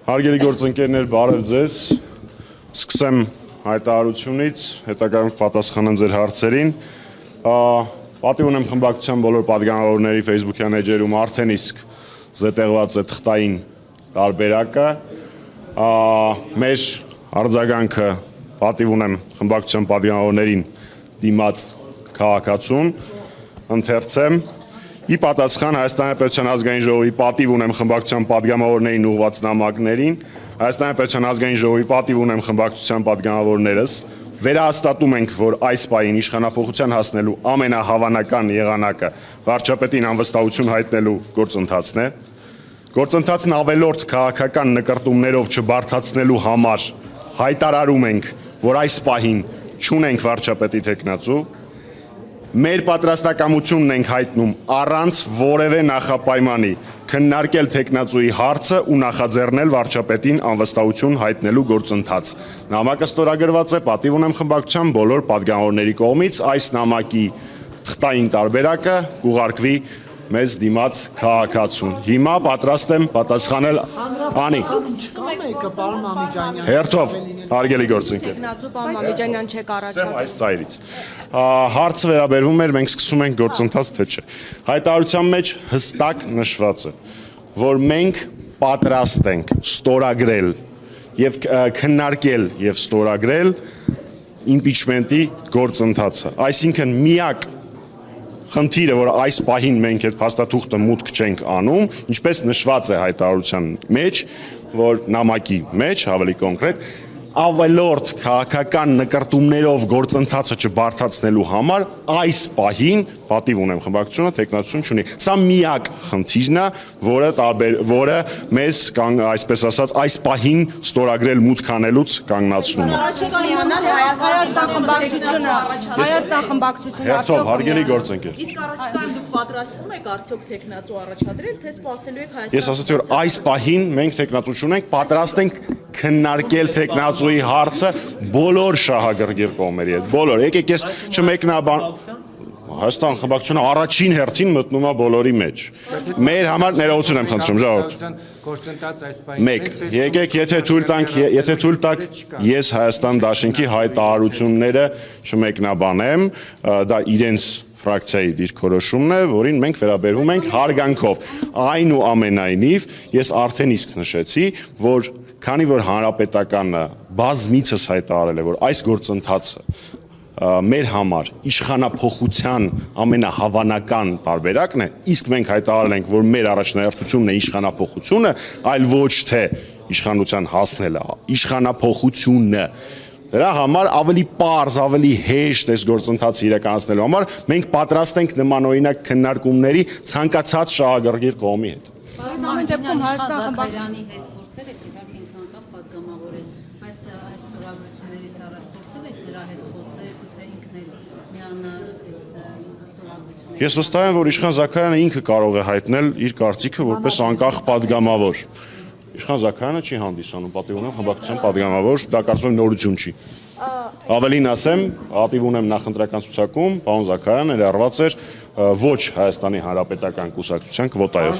Հարգելի գործընկերներ, բարև ձեզ։ Սկսեմ հայտարարությունից, հետագայում պատասխանեմ ձեր հարցերին։ Պատիվ ունեմ խմբակցության բոլոր պատգամավորների Facebook-յան էջերում արդեն իսկ զետեղված է թղթային տարբերակը։ Մեր արձագանքը պատիվ ունեմ խմբակցության պատգամավորներին դիմաց քաղաքացուն, ընթերցեմ։ Ի պատասխան Հայաստանի Հանրապետության ազգային ժողովի պատիվ ունեմ խմբակցության պատգամավորներին ուղղված նամակներին, Հայաստանի Հանրապետության ազգային ժողովի պատիվ ունեմ խմբակցության պատգամավորներս, վերահաստատում ենք, որ այս պահին իշխանափոխության հասնելու ամենահավանական եղանակը վարչապետին անվստահություն հայտնելու գործընթացն է։ Գործընթացն ավելորդ քաղաքական նկրտումներով չբարդացնելու համար հայտարարում ենք, որ այս պահին չունենք վարչապետի թեկնածու։ Մեր պատրաստակամությունն ենք հայտնում առանց որևէ նախապայմանի քննարկել թեկնածուի հարցը ու նախաձեռնել վարչապետին անվստահություն հայտնելու գործընթաց։ Նամակը ստորագրված է պատիվ ունեմ խմբակցության բոլոր պատգամավորների կողմից, այս նամակի թղթային տարբերակը կուղարկվի մեզ դիմաց քաղաքացուն։ Հիմա պատրաստ եմ պատասխանել անի։ Հերթով, հարգելի գործընկեր։ Տեխնացու պարոն Մամիջանյան չեք առաջադրել։ Այս ծայրից։ Հարցը վերաբերվում էր մենք սկսում ենք գործընթաց թե չէ։ Հայտարարության մեջ հստակ նշված է, որ մենք պատրաստ ենք ստորագրել եւ քննարկել եւ ստորագրել իմպիչմենտի գործընթացը։ Այսինքն միակ խնդիրը, որ այս պահին մենք այդ փաստաթուղթը մուտք չենք անում, ինչպես նշված է հայտարարության մեջ, որ նամակի մեջ, ավելի կոնկրետ, ավելորդ քաղաքական նկրտումներով գործընթացը չբարդացնելու համար այս պահին պատիվ ունեմ խմբակցությունը թեկնածություն չունի։ Սա միակ խնդիրն է, որը մեզ այսպես ասած այս պահին ստորագրել մուտք անելուց կանգնացնում է։ Հայաստան խմբակցությունը Հերթով, հարգելի գործընկեր։ Իսկ առաջիկայում դուք պատրաստվում եք արդյոք թեկնածու առաջադրել, թե սպասելու եք Հայաստան։ Ես ասացի, որ այս պահին մենք թեկնածու չունենք, պատրաստ ենք քննարկել թեկնածուի հարցը բոլոր շահագրգիռ կողմերի հետ, բոլոր։ Եկեք ես չմեկնաբան Հայաստան խմբակցությունը առաջին հերթին մտնում է բոլորի մեջ։ Մեր համար ներողություն եմ խնդրում, ժողովուրդ։ Մեկ, եկեք, եթե թույլ տաք, ես Հայաստան Դաշինքի հայտարարությունները չմեկնաբանեմ, դա իրենց ֆրակցիայի դիրքորոշումն է, որին մենք վերաբերվում ենք հարգանքով։ Այնուամենայնիվ, ես արդեն իսկ նշեցի, որ քանի որ հանրապետականը բազմիցս հայտարարել է, որ այս գործընթացը մեր համար իշխանափոխության ամենահավանական տարբերակն է, իսկ մենք հայտարարել ենք, որ մեր առաջնահերթությունն է իշխանափոխությունը, այլ ոչ թե իշխանության հասնելը, իշխանափոխությունը։ Դրա համար ավելի պարզ, ավելի հեշտ այս գործընթացը իրականացնելու համար մենք պատրաստ ենք նմանօրինակ քննարկումների ցանկացած շահագրգիռ կողմի հետ։ Ամեն դեպքում Հայաստան խմբակցության հետ փորձել եք իհարկե ինքնատիպ պատգամավորել, բայց այս ստորագրություններից առաջ փորձել եք նրա հետ խոսել, գուցե ինքն էլ միանալ այս ստորագրություններին։ Ես վստահ եմ, որ Իշխան Զաքարյանը ինքը կարող է հայտնել իր կարծիքը որպես անկախ պատգամավոր։ Իշխան Զաքարյանը չի հանդիսանում պատիվ ունեմ խմբակցության պատգամավոր, դա կարծում եմ նորություն չի։ Ավելին ասեմ, պատիվ ունեմ նախընտրական ցուցակում, պարոն Զաքարյանը ներառված էր ոչ Հայաստանի Հանրապետական կուսակցության կվոտայով։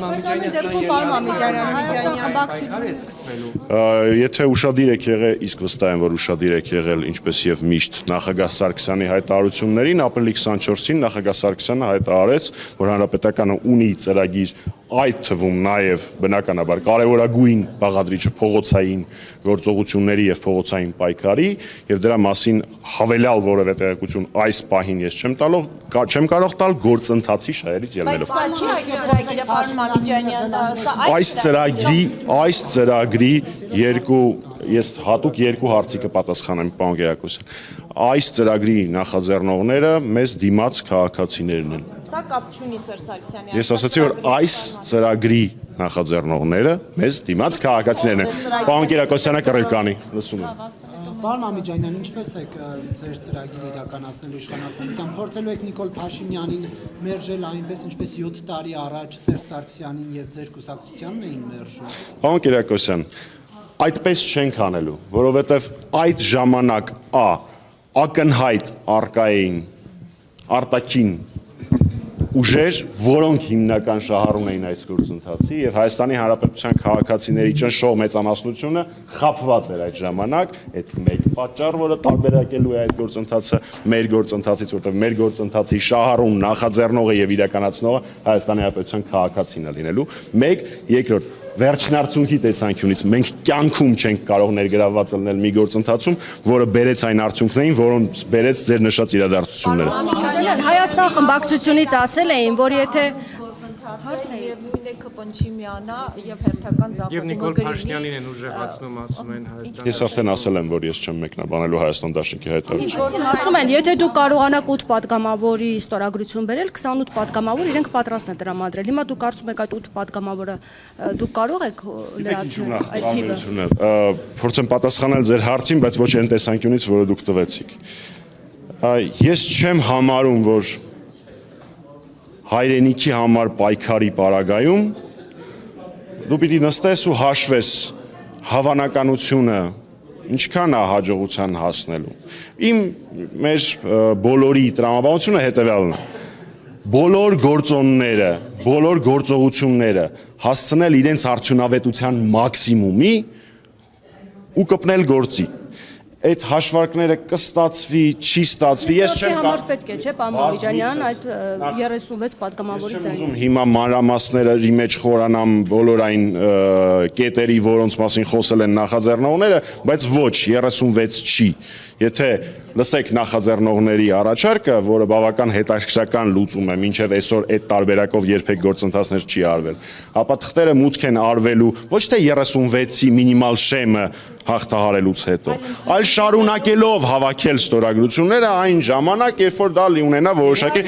Եթե ուշադիր եք եղել, իսկ վստահ եմ, որ ուշադիր եք եղել, ինչպես եւ միշտ նախագահ Սարգսյանի հայտարարություններին, ապրիլի 24-ին նախագահ Սարգսյանը հայտարարեց, որ Հանրապետականը ունի ծրագիր, այդ թվում նաեւ բնականաբար կարևորագույն բաղադրիչը փողոցային գործողությունների եւ փողոցային պայքարի, եւ դրա մասին հավելյալ որևէ տեղեկություն այս պահին ես չեմ կարող տալ գործընթացի շահերից ելնելով։ Այս ծրագրի ես հատուկ երկու հարցի կպատասխանեմ, պարոն Գերակոսյան։ Այս ծրագրի նախաձեռնողները մեզ դիմաց քաղաքացիներն են։ Սա կապ չունի Սերժ Սարգսյանի։ Ես ասացի, որ այս ծրագրի նախաձեռնողները մեզ դիմաց քաղաքացիներն են։ Պարոն Գերակոսյանը կռիվ կանի, լսում եմ։ Պարոն Մամիջանյան, ինչպես եք ձեր ծրագիրը իրականացնելու իշխանապողությամբ, փորձելու եք Նիկոլ Փաշինյանին մերժել այնպես, ինչպես 7 տարի առաջ Սերժ Սարգսյանին եւ ձեր կուսակցությանն էին մերժում։ Պարոն Գերակոսյան, այդպես չենք անելու, որովհետեւ այդ ժամանակ ակնհայտ արկա էին արտաքին ուժեր, որոնք հիմնական շահառուն էին այս գործընթացի եւ Հայաստանի Հանրապետության քաղաքացիների ճնշող մեծամասնությունը խաբված էր այդ ժամանակ, այդ մեկ պատճառ, որը տարբերակելու է այդ գործընթացը մեր գործընթացից, որտեղ մեր գործընթացի շահառուն նախաձեռնողը եւ իրականացնողը Հայաստանի Հանրապետության քաղաքացին է լինելու։ Մեկ, երկրորդ վերջնարդյունքի տեսանկյունից մենք կյանքում չենք կարող ներգրավված լինել մի գործընթացում, որը բերեց այն արդյունքներին, որոնց բերեց ձեր նշած իրադարձությունները։ Հայաստան խմբակցությունից ասել էին, որ եթե հարցը եւ նույն է ԿՊՆ-ի միանա եւ հերթական Եվ զապակումը Նիկոլ Փաշինյանին են ուժեղացնում, ասում են Հայաստան։ Ես արդեն ասել եմ, որ ես չեմ մեկնաբանելու Հայաստան Դաշնքի հայտարարությունը։ ասում են, եթե դուք կարողանաք 8 պատգամավորի ստորագրություն բերել, 28 պատգամավոր իրենք պատրաստ են տրամադրել։ Հիմա դուք կարծում եք այդ 8 պատգամավորը դուք կարող եք լրացնել այդ թիվը։ Փորձեմ պատասխանել ձեր հարցին, բայց ոչ այն տեսանկյունից, որը դուք տվեցիք։ Ես չեմ համարում, որ հայրենիքի համար պայքարի պարագայում դու պիտի նստես ու հաշվես հավանականությունը ինչքան է հաջողության հասնելու։ Մեր բոլորի տրամաբանությունը հետևյալն է. բոլոր գործոնները, բոլոր գործողությունները հասցնել իրենց արդյունավետության մաքսիմումի ու կպնել գործի։ Այդ հաշվարկները կստացվի, չի ստացվի, ես չեմ համար պետք է, չէ, պարոն Մամիջանյան, այդ 36 պատգամավորից Ես ուզում հիմա մանրամասների մեջ խորանամ բոլոր այն կետերի, որոնց մասին խոսել են նախաձեռնողները, բայց ոչ, 36 չի։ Եթե լսեք նախաձեռնողների առաջարկը, որը բավական հետաքրքրական լուծում է, մինչև այսօր այդ տարբերակով երբեք գործընթացներ չի արվել, ապա թղթերը մուտք են արվելու ոչ թե 36-ի մինիմալ շեմը հաղթահարելուց հետո, այլ շարունակելով հավաքել ստորագրությունները այն ժամանակ, երբ որ դա ունենա որոշակի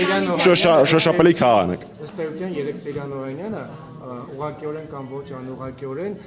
շոշափելի քաղանակ։ Ըստ էության 3 Սերյան Օրանյանը ուղղակիորեն կամ ոչ անուղղակիորեն